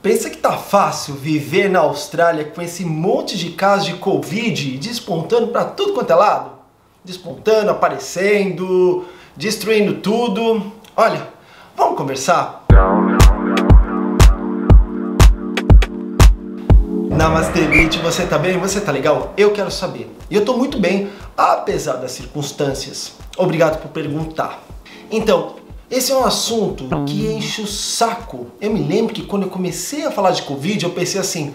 Pensa que tá fácil viver na Austrália com esse monte de casos de Covid despontando para tudo quanto é lado? Despontando, aparecendo, destruindo tudo. Olha, vamos conversar? Namastê, Beat, você tá bem? Você tá legal? Eu quero saber. E eu tô muito bem, apesar das circunstâncias. Obrigado por perguntar. Então, esse é um assunto que enche o saco. Eu me lembro que quando eu comecei a falar de Covid, eu pensei assim,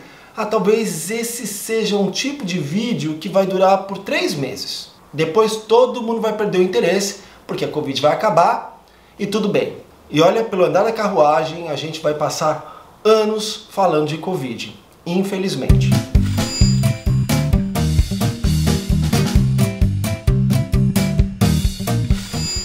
talvez esse seja um tipo de vídeo que vai durar por 3 meses. Depois todo mundo vai perder o interesse, porque a Covid vai acabar e tudo bem. E olha, pelo andar da carruagem, a gente vai passar anos falando de Covid, infelizmente.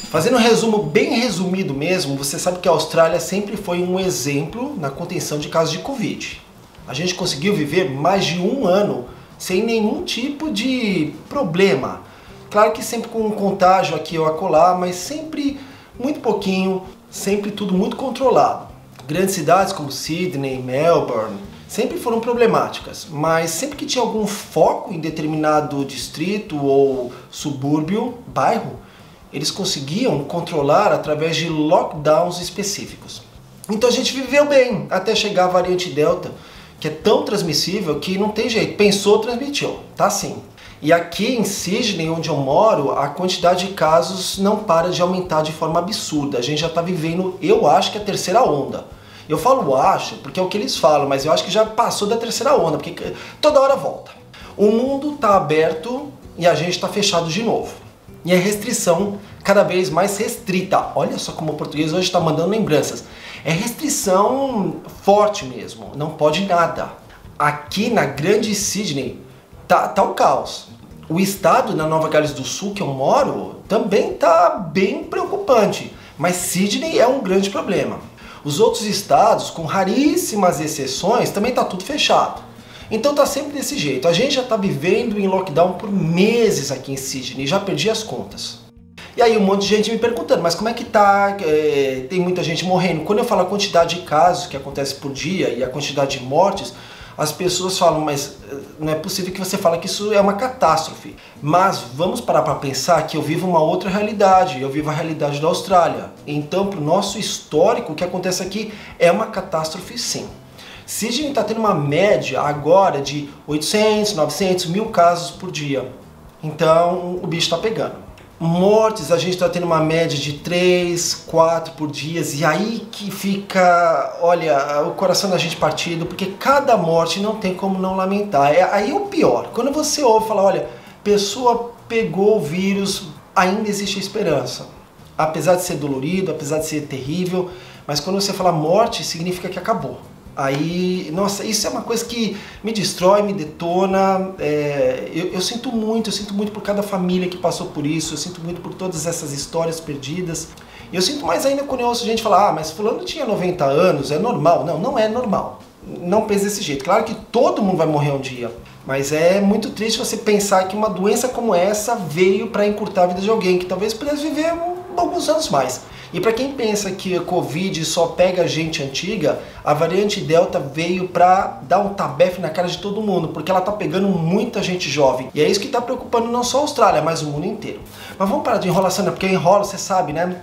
Fazendo um resumo bem resumido mesmo, você sabe que a Austrália sempre foi um exemplo na contenção de casos de Covid. A gente conseguiu viver mais de 1 ano sem nenhum tipo de problema. Claro que sempre com um contágio aqui ou acolá, mas sempre muito pouquinho, sempre tudo muito controlado. Grandes cidades como Sydney, Melbourne, sempre foram problemáticas, mas sempre que tinha algum foco em determinado distrito ou subúrbio, bairro, eles conseguiam controlar através de lockdowns específicos. Então a gente viveu bem até chegar a variante Delta, que é tão transmissível que não tem jeito. Pensou, transmitiu. Tá sim. E aqui em Sydney, onde eu moro, a quantidade de casos não para de aumentar de forma absurda. A gente já está vivendo, eu acho que a 3ª onda. Eu falo acho, porque é o que eles falam, mas eu acho que já passou da 3ª onda, porque toda hora volta. O mundo está aberto e a gente está fechado de novo. E a restrição cada vez mais restrita. Olha só como o português hoje está mandando lembranças. É restrição forte mesmo, não pode nada. Aqui na grande Sydney tá o caos. O estado na Nova Gales do Sul que eu moro também tá bem preocupante, mas Sydney é um grande problema. Os outros estados, com raríssimas exceções, também tá tudo fechado. Então tá sempre desse jeito. A gente já tá vivendo em lockdown por meses aqui em Sydney, já perdi as contas. E aí um monte de gente me perguntando, mas como é que tá? Tem muita gente morrendo. Quando eu falo a quantidade de casos que acontece por dia e a quantidade de mortes, as pessoas falam, mas não é possível que você fale que isso é uma catástrofe. Mas vamos parar para pensar que eu vivo uma outra realidade, eu vivo a realidade da Austrália. Então, para o nosso histórico, o que acontece aqui é uma catástrofe sim. Sydney está tendo uma média agora de 800, 900, 1000 casos por dia. Então o bicho está pegando. Mortes, a gente está tendo uma média de 3, 4 por dia. E aí que fica, olha, o coração da gente partido, porque cada morte não tem como não lamentar. Aí é o pior. Quando você ouve falar, olha, pessoa pegou o vírus, ainda existe esperança. Apesar de ser dolorido, apesar de ser terrível, mas quando você fala morte, significa que acabou. Aí, nossa, isso é uma coisa que me destrói, me detona. Eu sinto muito por cada família que passou por isso, eu sinto muito por todas essas histórias perdidas. Eu sinto mais ainda quando eu ouço gente falar, mas fulano tinha 90 anos, é normal. Não, não é normal. Não pense desse jeito. Claro que todo mundo vai morrer um dia, mas é muito triste você pensar que uma doença como essa veio para encurtar a vida de alguém que talvez pudesse viver alguns anos mais. E para quem pensa que a Covid só pega gente antiga, a variante Delta veio para dar um tabefe na cara de todo mundo, porque ela está pegando muita gente jovem. E é isso que está preocupando não só a Austrália, mas o mundo inteiro. Mas vamos parar de enrolação, né? Porque eu enrolo, você sabe, né?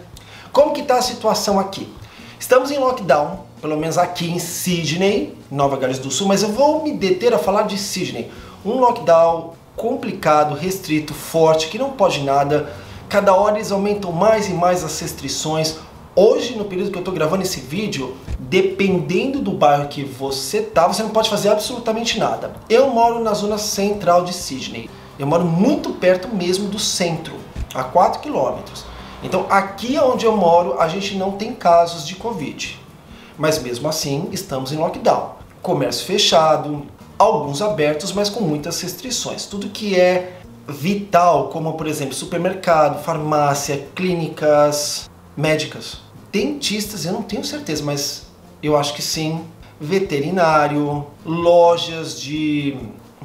Como que está a situação aqui? Estamos em lockdown, pelo menos aqui em Sydney, Nova Gales do Sul, mas eu vou me deter a falar de Sydney. Um lockdown complicado, restrito, forte, que não pode nada. Cada hora eles aumentam mais e mais as restrições. Hoje, no período que eu estou gravando esse vídeo, dependendo do bairro que você tá, você não pode fazer absolutamente nada. Eu moro na zona central de Sydney. Eu moro muito perto mesmo do centro, a 4 quilômetros. Então, aqui onde eu moro, a gente não tem casos de Covid. Mas mesmo assim, estamos em lockdown. Comércio fechado, alguns abertos, mas com muitas restrições. Tudo que é vital, como por exemplo supermercado, farmácia, clínicas médicas, dentistas, eu não tenho certeza, mas eu acho que sim, veterinário, lojas de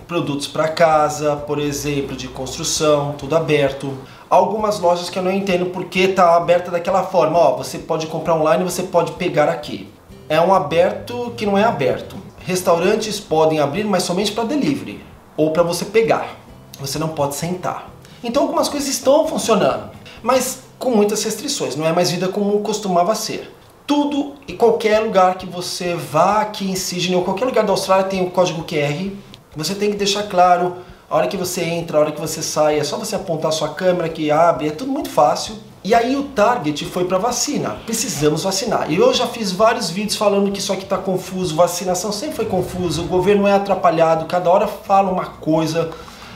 produtos para casa, por exemplo, de construção, tudo aberto. Algumas lojas que eu não entendo porque tá aberta daquela forma, ó, você pode comprar online, você pode pegar aqui. é um aberto que não é aberto. Restaurantes podem abrir, mas somente para delivery ou para você pegar. Você não pode sentar. Então algumas coisas estão funcionando, mas com muitas restrições. Não é mais vida como costumava ser. Tudo e qualquer lugar que você vá aqui em Sydney ou qualquer lugar da Austrália tem o código QR. Você tem que deixar claro a hora que você entra, a hora que você sai. É só você apontar a sua câmera que abre. É tudo muito fácil. E aí o target foi para vacina. Precisamos vacinar. E eu já fiz vários vídeos falando que isso aqui está confuso. Vacinação sempre foi confuso. O governo é atrapalhado. Cada hora fala uma coisa.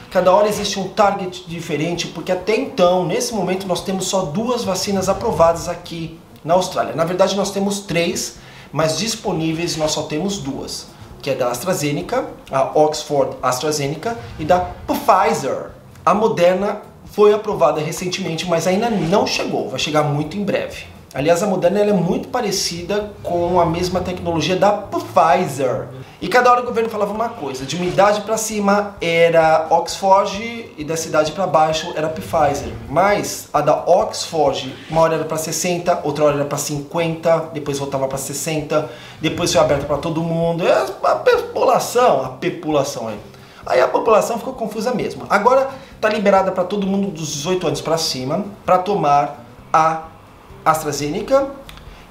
Cada hora existe um target diferente. Porque até então, nesse momento, nós temos só 2 vacinas aprovadas aqui na Austrália. Na verdade nós temos 3, mas disponíveis nós só temos 2, que é da AstraZeneca, a Oxford AstraZeneca e da Pfizer. A Moderna foi aprovada recentemente, mas ainda não chegou, vai chegar muito em breve. Aliás, a Moderna ela é muito parecida com a mesma tecnologia da Pfizer. E cada hora o governo falava uma coisa, de uma idade para cima era Oxford e da cidade para baixo era Pfizer. Mas a da Oxford, uma hora era para 60, outra hora era para 50, depois voltava para 60, depois foi aberta para todo mundo. É a população aí. Aí a população ficou confusa mesmo. Agora está liberada para todo mundo dos 18 anos para cima para tomar a AstraZeneca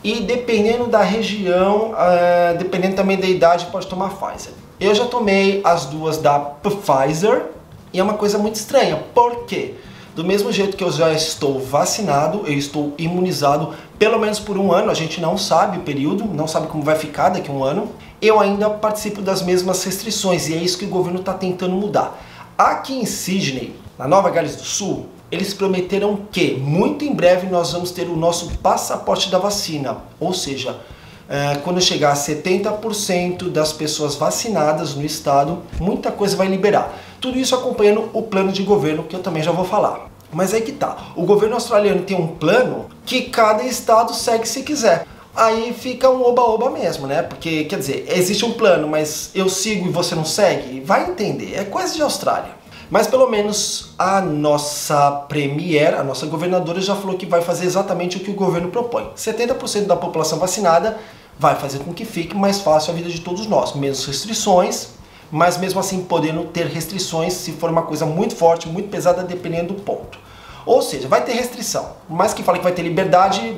e dependendo da região, dependendo também da idade, pode tomar Pfizer. Eu já tomei as 2 da Pfizer e é uma coisa muito estranha, porque do mesmo jeito que eu já estou vacinado, eu estou imunizado pelo menos por 1 ano, a gente não sabe o período, não sabe como vai ficar daqui a 1 ano, eu ainda participo das mesmas restrições e é isso que o governo está tentando mudar. Aqui em Sydney, na Nova Gales do Sul, eles prometeram que muito em breve nós vamos ter o nosso passaporte da vacina, ou seja, quando chegar a 70% das pessoas vacinadas no estado, muita coisa vai liberar. Tudo isso acompanhando o plano de governo, que eu também já vou falar. Mas aí que tá, o governo australiano tem um plano que cada estado segue se quiser. Aí fica um oba-oba mesmo, né? Porque, quer dizer, existe um plano, mas eu sigo e você não segue? Vai entender, é coisa de Austrália. Mas pelo menos a nossa premier, a nossa governadora já falou que vai fazer exatamente o que o governo propõe. 70% da população vacinada vai fazer com que fique mais fácil a vida de todos nós. Menos restrições, mas mesmo assim podendo ter restrições se for uma coisa muito forte, muito pesada, dependendo do ponto. Ou seja, vai ter restrição. Por mais que fale que vai ter liberdade,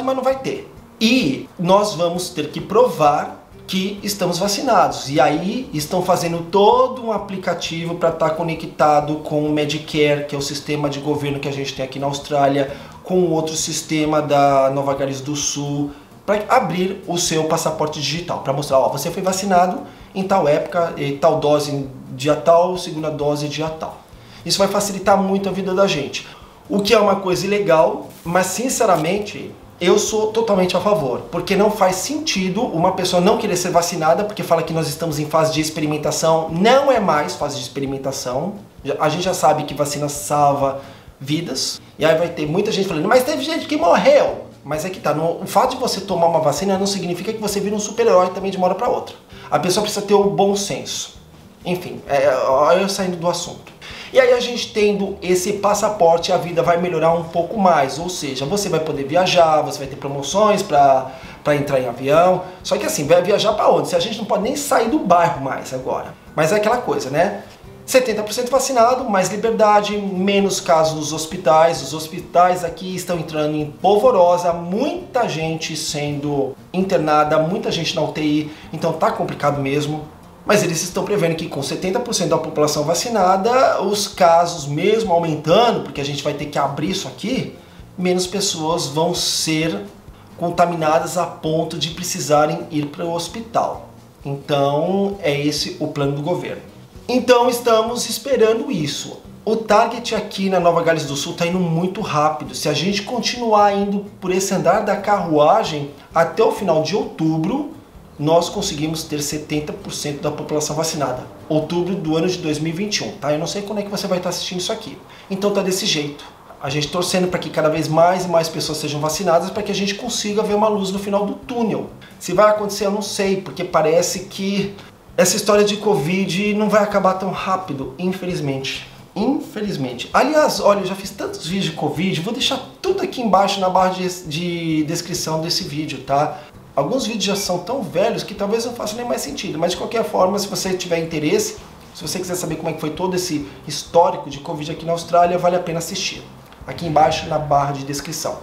mas não vai ter. E nós vamos ter que provar que estamos vacinados. E aí estão fazendo todo um aplicativo para estar conectado com o Medicare, que é o sistema de governo que a gente tem aqui na Austrália, com outro sistema da Nova Gales do Sul, para abrir o seu passaporte digital, para mostrar, ó, você foi vacinado em tal época, em tal dose dia tal, segunda dose dia tal. Isso vai facilitar muito a vida da gente. O que é uma coisa ilegal, mas sinceramente eu sou totalmente a favor, porque não faz sentido uma pessoa não querer ser vacinada porque fala que nós estamos em fase de experimentação. Não é mais fase de experimentação. A gente já sabe que vacina salva vidas. E aí vai ter muita gente falando, mas teve gente que morreu. Mas é que tá, o fato de você tomar uma vacina não significa que você vira um super-herói também de uma hora para outra. A pessoa precisa ter o bom senso. Enfim, olha eu saindo do assunto. E aí a gente tendo esse passaporte, a vida vai melhorar um pouco mais, ou seja, você vai poder viajar, você vai ter promoções para entrar em avião, só que assim, vai viajar para onde? Se a gente não pode nem sair do bairro mais agora. Mas é aquela coisa, né? 70% vacinado, mais liberdade, menos casos nos hospitais. Os hospitais aqui estão entrando em polvorosa, muita gente sendo internada, muita gente na UTI, então tá complicado mesmo. Mas eles estão prevendo que com 70% da população vacinada, os casos mesmo aumentando, porque a gente vai ter que abrir isso aqui, menos pessoas vão ser contaminadas a ponto de precisarem ir para o hospital. Então é esse o plano do governo. Então estamos esperando isso. O target aqui na Nova Gales do Sul está indo muito rápido. Se a gente continuar indo por esse andar da carruagem, até o final de outubro, nós conseguimos ter 70% da população vacinada. Outubro do ano de 2021, tá? Eu não sei quando é que você vai estar assistindo isso aqui. Então tá desse jeito. A gente torcendo para que cada vez mais e mais pessoas sejam vacinadas para que a gente consiga ver uma luz no final do túnel. Se vai acontecer, eu não sei, porque parece que essa história de Covid não vai acabar tão rápido, infelizmente. Infelizmente. Aliás, olha, eu já fiz tantos vídeos de Covid, vou deixar tudo aqui embaixo na barra de descrição desse vídeo, tá? Alguns vídeos já são tão velhos que talvez não façam nem mais sentido, mas de qualquer forma, se você tiver interesse, se você quiser saber como é que foi todo esse histórico de Covid aqui na Austrália, vale a pena assistir. Aqui embaixo na barra de descrição.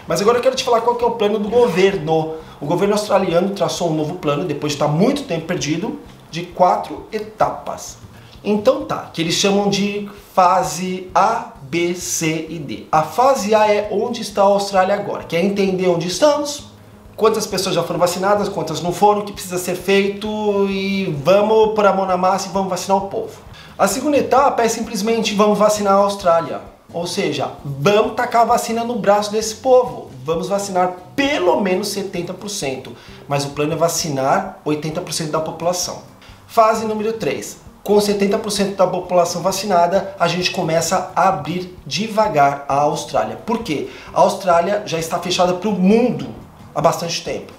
Mas agora eu quero te falar qual que é o plano do governo. O governo australiano traçou um novo plano, depois de estar muito tempo perdido, de 4 etapas. Então tá, que eles chamam de fase A, B, C e D. A fase A é onde está a Austrália agora. Quer entender onde estamos? Quantas pessoas já foram vacinadas, quantas não foram, o que precisa ser feito e vamos pôr a mão na massa e vamos vacinar o povo. A segunda etapa é simplesmente vamos vacinar a Austrália. Ou seja, vamos tacar a vacina no braço desse povo. Vamos vacinar pelo menos 70%. Mas o plano é vacinar 80% da população. Fase número 3. Com 70% da população vacinada, a gente começa a abrir devagar a Austrália. Por quê? A Austrália já está fechada para o mundo há bastante tempo.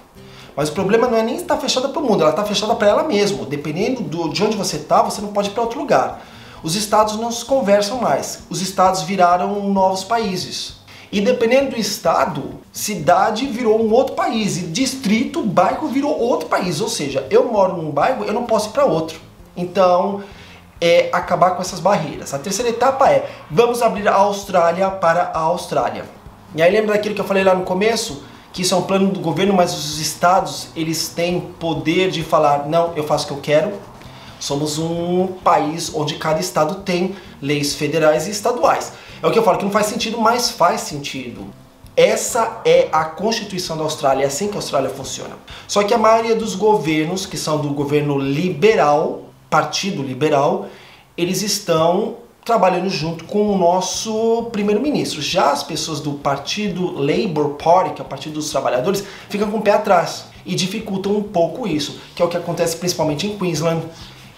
Mas o problema não é nem estar fechada para o mundo, ela está fechada para ela mesma. Dependendo de onde você está, você não pode ir para outro lugar. Os estados não se conversam mais. Os estados viraram novos países. E dependendo do estado, cidade virou um outro país. E distrito, bairro virou outro país. Ou seja, eu moro num bairro, eu não posso ir para outro. Então, é acabar com essas barreiras. A terceira etapa é, vamos abrir a Austrália para a Austrália. E aí lembra daquilo que eu falei lá no começo? Que isso é um plano do governo, mas os estados, eles têm poder de falar, não, eu faço o que eu quero. Somos um país onde cada estado tem leis federais e estaduais. É o que eu falo, que não faz sentido, mas faz sentido. Essa é a Constituição da Austrália, é assim que a Austrália funciona. Só que a maioria dos governos, que são do governo liberal, Partido Liberal, eles estão trabalhando junto com o nosso primeiro-ministro. Já as pessoas do Partido Labour Party, que é o Partido dos Trabalhadores, ficam com o pé atrás e dificultam um pouco isso, que é o que acontece principalmente em Queensland.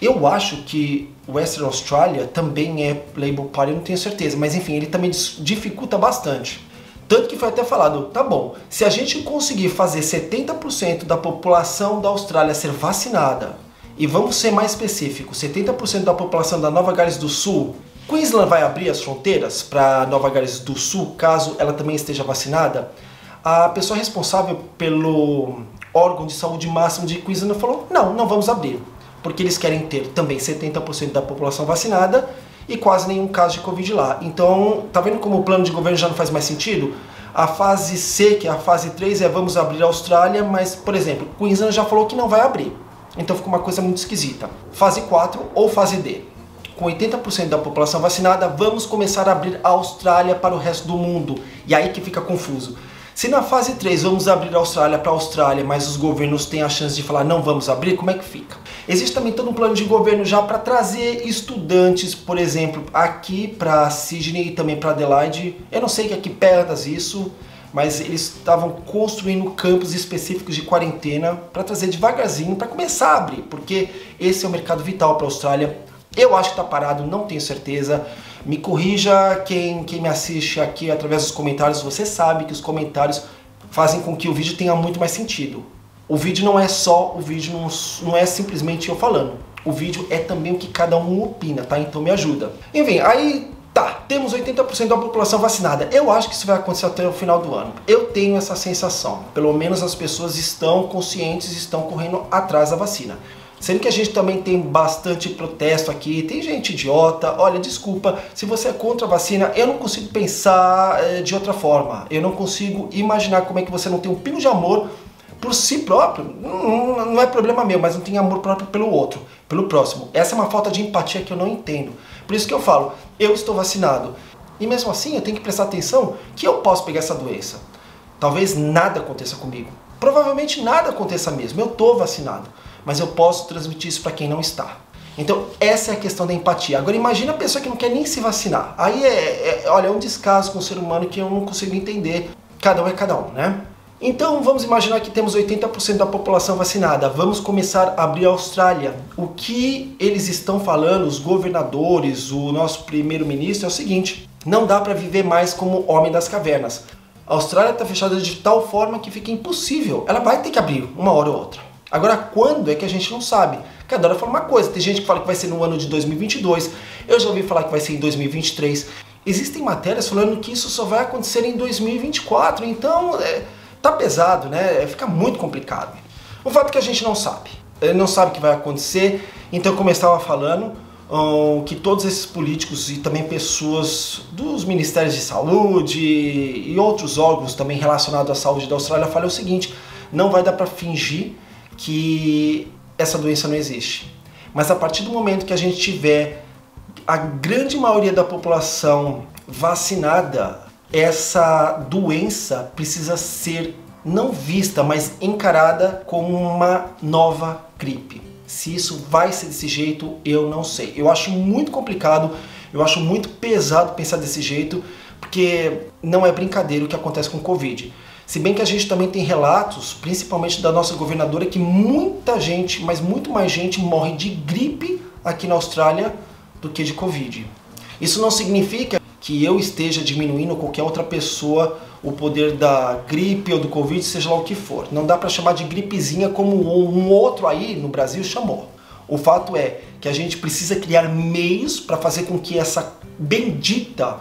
Eu acho que Western Australia também é Labour Party, eu não tenho certeza, mas enfim, ele também dificulta bastante. Tanto que foi até falado, tá bom, se a gente conseguir fazer 70% da população da Austrália ser vacinada, e vamos ser mais específicos, 70% da população da Nova Gales do Sul, Queensland vai abrir as fronteiras para Nova Gales do Sul, caso ela também esteja vacinada. A pessoa responsável pelo órgão de saúde máximo de Queensland falou, não vamos abrir, porque eles querem ter também 70% da população vacinada e quase nenhum caso de Covid lá. Então, tá vendo como o plano de governo já não faz mais sentido? A fase C, que é a fase 3, é vamos abrir a Austrália, mas, por exemplo, Queensland já falou que não vai abrir. Então fica uma coisa muito esquisita. Fase 4 ou fase D. Com 80% da população vacinada, vamos começar a abrir a Austrália para o resto do mundo. E aí que fica confuso. Se na fase 3 vamos abrir a Austrália para a Austrália, mas os governos têm a chance de falar não vamos abrir, como é que fica? Existe também todo um plano de governo já para trazer estudantes, por exemplo, aqui para Sydney e também para Adelaide. Eu não sei que aqui perto isso, mas eles estavam construindo campos específicos de quarentena para trazer devagarzinho, para começar a abrir, porque esse é o mercado vital para a Austrália. Eu acho que está parado, não tenho certeza. Me corrija quem me assiste aqui através dos comentários. Você sabe que os comentários fazem com que o vídeo tenha muito mais sentido. O vídeo não é só, o vídeo não é simplesmente eu falando. O vídeo é também o que cada um opina, tá? Então me ajuda. Enfim, aí tá, temos 80% da população vacinada. Eu acho que isso vai acontecer até o final do ano. Eu tenho essa sensação. Pelo menos as pessoas estão conscientes, estão correndo atrás da vacina. Sendo que a gente também tem bastante protesto aqui, tem gente idiota. Olha, desculpa, se você é contra a vacina, eu não consigo pensar de outra forma. Eu não consigo imaginar como é que você não tem um pingo de amor por si próprio. Não é problema meu, mas não tem amor próprio pelo outro, pelo próximo. Essa é uma falta de empatia que eu não entendo. Por isso que eu falo, eu estou vacinado. E mesmo assim eu tenho que prestar atenção que eu posso pegar essa doença. Talvez nada aconteça comigo. Provavelmente nada aconteça mesmo, eu estou vacinado. Mas eu posso transmitir isso para quem não está. Então essa é a questão da empatia. Agora imagina a pessoa que não quer nem se vacinar. Aí olha, é um descaso com o ser humano que eu não consigo entender. Cada um é cada um, né? Então vamos imaginar que temos 80% da população vacinada. Vamos começar a abrir a Austrália. O que eles estão falando, os governadores, o nosso primeiro-ministro, é o seguinte: não dá para viver mais como homem das cavernas. A Austrália está fechada de tal forma que fica impossível. Ela vai ter que abrir uma hora ou outra. Agora, quando é que a gente não sabe? Cada hora fala uma coisa. Tem gente que fala que vai ser no ano de 2022. Eu já ouvi falar que vai ser em 2023. Existem matérias falando que isso só vai acontecer em 2024. Então, Tá pesado, né? Fica muito complicado. O fato é que a gente não sabe. Ele não sabe o que vai acontecer. Então, como eu estava falando, que todos esses políticos e também pessoas dos ministérios de saúde e outros órgãos também relacionados à saúde da Austrália falam o seguinte: não vai dar para fingir que essa doença não existe. Mas a partir do momento que a gente tiver a grande maioria da população vacinada, essa doença precisa ser não vista, mas encarada como uma nova gripe. Se isso vai ser desse jeito, eu não sei. Eu acho muito complicado, eu acho muito pesado pensar desse jeito, porque não é brincadeira o que acontece com o Covid. Se bem que a gente também tem relatos, principalmente da nossa governadora, que muita gente, mas muito mais gente, morre de gripe aqui na Austrália do que de Covid. Isso não significa que eu esteja diminuindo ou qualquer outra pessoa o poder da gripe ou do Covid, seja lá o que for. Não dá para chamar de gripezinha como um outro aí no Brasil chamou. O fato é que a gente precisa criar meios para fazer com que essa bendita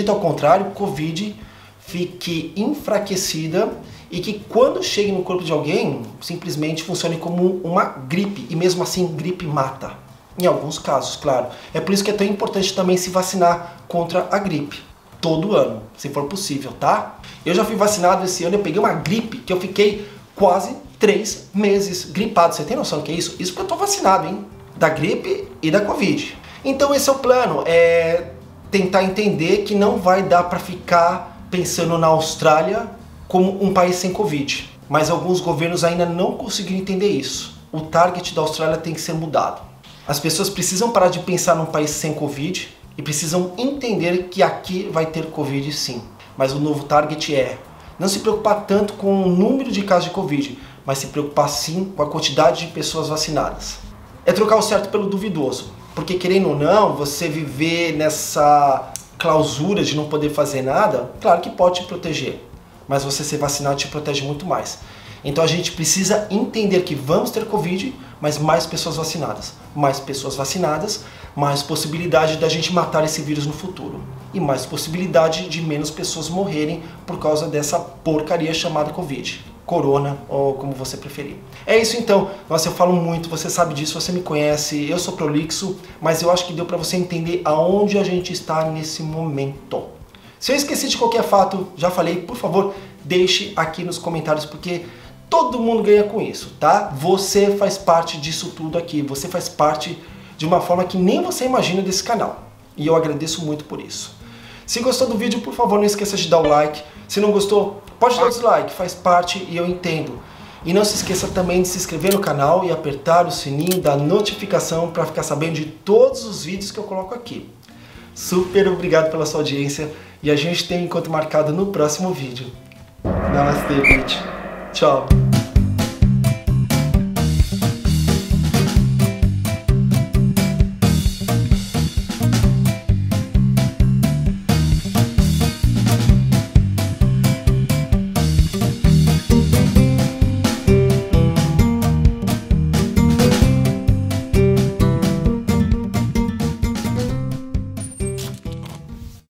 ao contrário, Covid, fique enfraquecida e que quando chegue no corpo de alguém, simplesmente funcione como uma gripe. E mesmo assim, gripe mata. Em alguns casos, claro. É por isso que é tão importante também se vacinar contra a gripe. Todo ano, se for possível, tá? Eu já fui vacinado esse ano, eu peguei uma gripe que eu fiquei quase 3 meses gripado. Você tem noção do que é isso? Isso porque eu tô vacinado, hein? Da gripe e da Covid. Então esse é o plano, é tentar entender que não vai dar para ficar pensando na Austrália como um país sem Covid. Mas alguns governos ainda não conseguiram entender isso. O target da Austrália tem que ser mudado. As pessoas precisam parar de pensar num país sem Covid e precisam entender que aqui vai ter Covid sim. Mas o novo target é não se preocupar tanto com o número de casos de Covid, mas se preocupar sim com a quantidade de pessoas vacinadas. É trocar o certo pelo duvidoso. Porque querendo ou não, você viver nessa clausura de não poder fazer nada, claro que pode te proteger. Mas você ser vacinado te protege muito mais. Então a gente precisa entender que vamos ter Covid, mas mais pessoas vacinadas. Mais pessoas vacinadas, mais possibilidade da gente matar esse vírus no futuro. E mais possibilidade de menos pessoas morrerem por causa dessa porcaria chamada Covid. Corona, ou como você preferir. É isso então. Nossa, eu falo muito, você sabe disso, você me conhece, eu sou prolixo, mas eu acho que deu para você entender aonde a gente está nesse momento. Se eu esqueci de qualquer fato, já falei, por favor, deixe aqui nos comentários, porque todo mundo ganha com isso, tá? Você faz parte disso tudo aqui, você faz parte de uma forma que nem você imagina desse canal. E eu agradeço muito por isso. Se gostou do vídeo, por favor, não esqueça de dar o like. Se não gostou, pode dar o dislike, faz parte e eu entendo. E não se esqueça também de se inscrever no canal e apertar o sininho da notificação para ficar sabendo de todos os vídeos que eu coloco aqui. Super obrigado pela sua audiência e a gente tem encontro marcado no próximo vídeo. Namastê, bitch. Tchau.